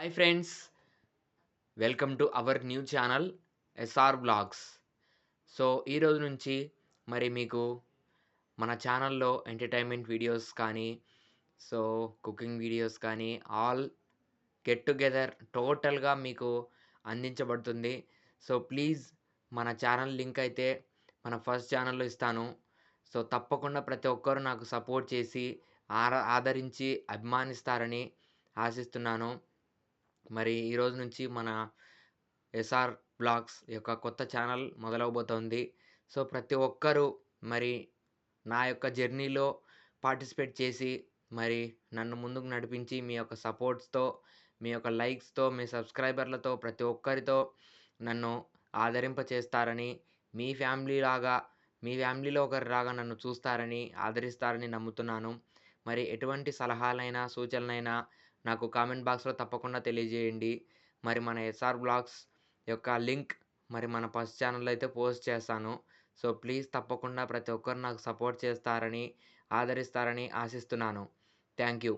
Hi friends, welcome to our new channel SR blogs. So ఈరోజు నుంచి మీకు మన ఛానల్‌లో ఎంటర్‌టైన్‌మెంట్ వీడియోస్ కానీ, సో కుకింగ్ వీడియోస్ కానీ ఆల్ గెట్ టుగెదర్ టోటల్‌గా మీకు అందించబడుతుంది. సో ప్లీజ్ మన ఛానల్ లింక్ అయితే మన ఫస్ట్ ఛానల్‌లో ఇస్తాను. సో తప్పకుండా ప్రతి ఒక్కరు నాకు సపోర్ట్ చేసి ఆదరించి అభిమానిస్తారని ఆశిస్తున్నాను. ఈరోజు నుంచి మన ఎస్ఆర్ బ్లాగ్స్ యొక్క కొత్త ఛానల్ మొదలవబోతోంది. సో ప్రతి ఒక్కరూ మరి నా యొక్క జర్నీలో పార్టిసిపేట్ చేసి మరి నన్ను ముందుకు నడిపించి మీ యొక్క సపోర్ట్స్‌తో, మీ యొక్క లైక్స్‌తో, మీ సబ్స్క్రైబర్లతో ప్రతి ఒక్కరితో నన్ను ఆదరింపచేస్తారని, మీ ఫ్యామిలీలాగా మీ ఫ్యామిలీలో ఒకరిలాగా నన్ను చూస్తారని, ఆదరిస్తారని నమ్ముతున్నాను. ఎటువంటి సలహాలైనా, సూచనలైనా నాకు కామెంట్ బాక్స్‌లో తప్పకుండా తెలియజేయండి. మన ఎస్ఆర్ బ్లాగ్స్ యొక్క లింక్ మన ఫస్ట్ ఛానల్‌లో అయితే పోస్ట్ చేస్తాను. సో ప్లీజ్ తప్పకుండా ప్రతి ఒక్కరు నాకు సపోర్ట్ చేస్తారని, ఆదరిస్తారని ఆశిస్తున్నాను. Thank you.